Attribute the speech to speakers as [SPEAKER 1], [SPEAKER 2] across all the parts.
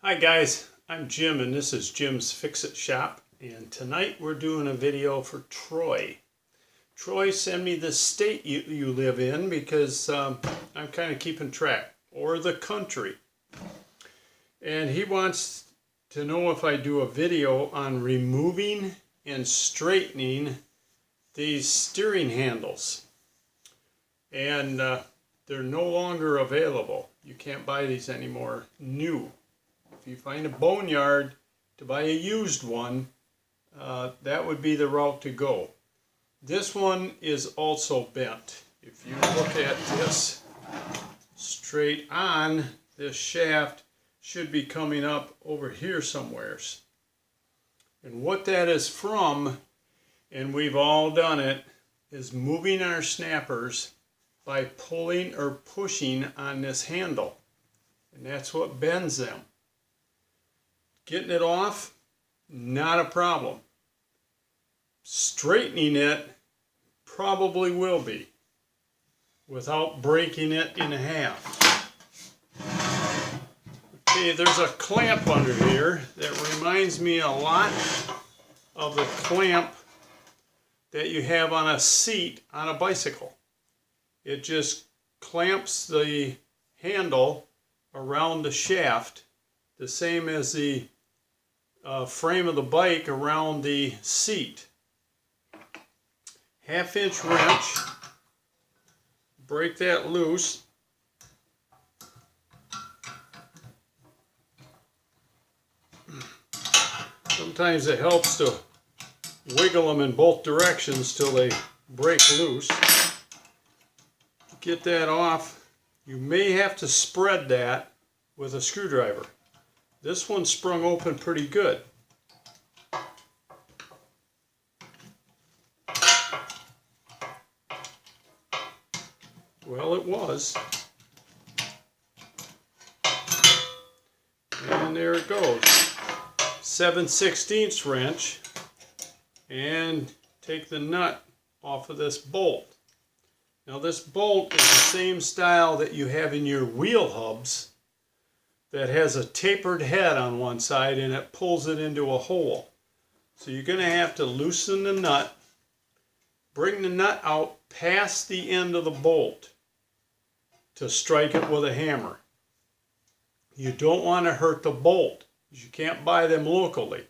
[SPEAKER 1] Hi guys, I'm Jim and this is Jim's Fix-It Shop, and tonight we're doing a video for Troy. Troy, send me the state you live in because I'm kind of keeping track, or the country. And he wants to know if I do a video on removing and straightening these steering handles. And they're no longer available. You can't buy these anymore new. If you find a boneyard to buy a used one, that would be the route to go. This one is also bent. If you look at this straight on, this shaft should be coming up over here somewheres. And what that is from, and we've all done it, is moving our snappers by pulling or pushing on this handle. And that's what bends them. Getting it off, not a problem. Straightening it probably will be, without breaking it in half. Okay, there's a clamp under here that reminds me a lot of the clamp that you have on a seat on a bicycle. It just clamps the handle around the shaft, the same as the frame of the bike around the seat. 1/2-inch wrench, break that loose. Sometimes it helps to wiggle them in both directions till they break loose. Get that off. You may have to spread that with a screwdriver. This one sprung open pretty good. Well, it was. And there it goes. 7/16 wrench, and take the nut off of this bolt. Now this bolt is the same style that you have in your wheel hubs, that has a tapered head on one side and it pulls it into a hole. So you're going to have to loosen the nut, bring the nut out past the end of the bolt to strike it with a hammer. You don't want to hurt the bolt, because you can't buy them locally.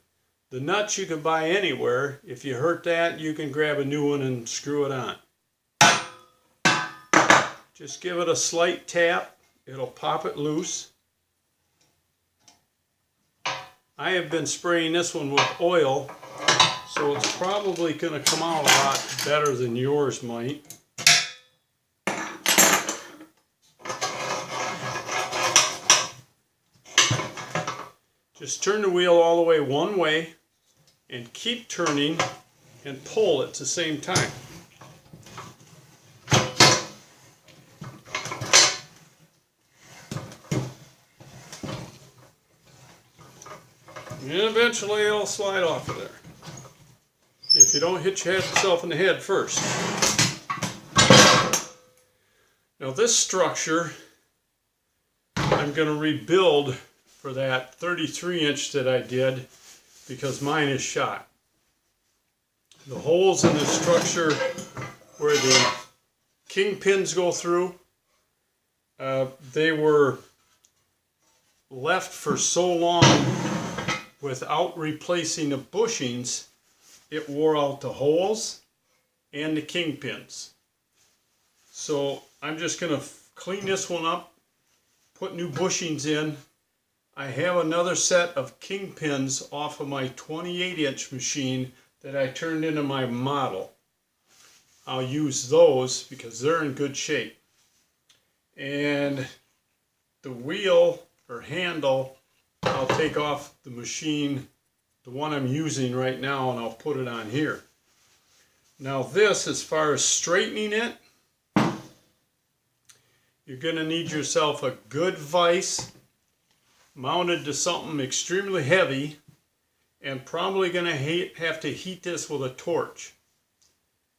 [SPEAKER 1] The nuts you can buy anywhere. If you hurt that, you can grab a new one and screw it on. Just give it a slight tap, it'll pop it loose. I have been spraying this one with oil, so it's probably going to come out a lot better than yours might. Just turn the wheel all the way one way and keep turning and pull at the same time. And eventually it'll slide off of there, if you don't hit yourself in the head first. Now this structure I'm going to rebuild for that 33-inch that I did, because mine is shot. The holes in the structure where the kingpins go through, they were left for so long without replacing the bushings, it wore out the holes and the kingpins. So I'm just going to clean this one up, put new bushings in. I have another set of kingpins off of my 28-inch machine that I turned into my model. I'll use those because they're in good shape. And the wheel or handle, I'll take off the machine, the one I'm using right now, and I'll put it on here. Now this, as far as straightening it, you're going to need yourself a good vise mounted to something extremely heavy, and probably going to have to heat this with a torch.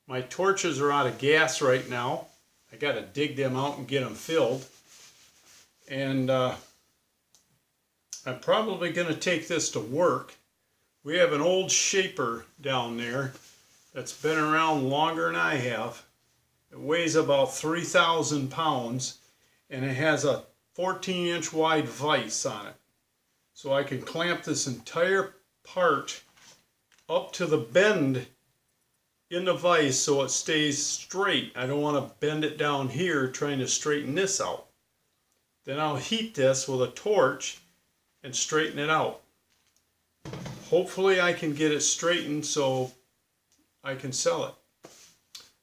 [SPEAKER 1] My torches are out of gas right now. I got to dig them out and get them filled. And I'm probably going to take this to work. We have an old shaper down there that's been around longer than I have. It weighs about 3,000 pounds and it has a 14-inch wide vise on it. So I can clamp this entire part up to the bend in the vise so it stays straight. I don't want to bend it down here trying to straighten this out. Then I'll heat this with a torch and straighten it out. Hopefully I can get it straightened so I can sell it.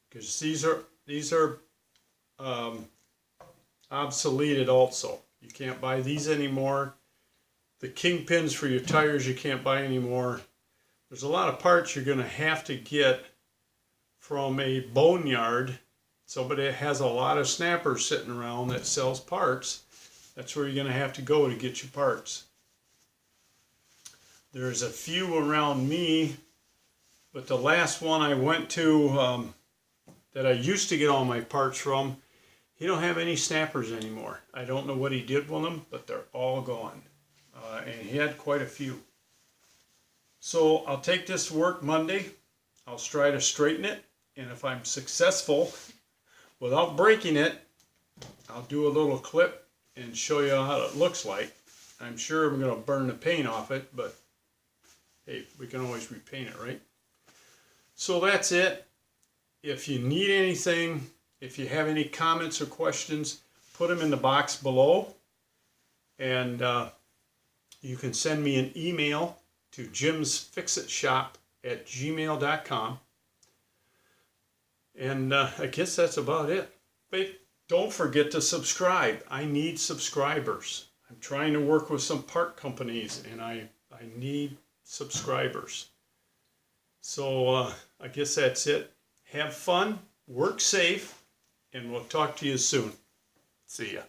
[SPEAKER 1] Because these are obsoleted also. You can't buy these anymore. The kingpins for your tires you can't buy anymore. There's a lot of parts you're going to have to get from a boneyard. Somebody that has a lot of snappers sitting around that sells parts. That's where you're going to have to go to get your parts. There's a few around me, but the last one I went to that I used to get all my parts from, he don't have any snappers anymore. I don't know what he did with them, but they're all gone. And he had quite a few. So I'll take this to work Monday. I'll try to straighten it, and if I'm successful without breaking it, I'll do a little clip and show you how it looks like. I'm sure I'm going to burn the paint off it, but hey, we can always repaint it, right? So that's it. If you need anything, if you have any comments or questions, put them in the box below. And you can send me an email to jimsfixitshop@gmail.com. And I guess that's about it. But don't forget to subscribe. I need subscribers. I'm trying to work with some part companies and I need subscribers. So I guess that's it. Have fun, work safe, and we'll talk to you soon. See ya.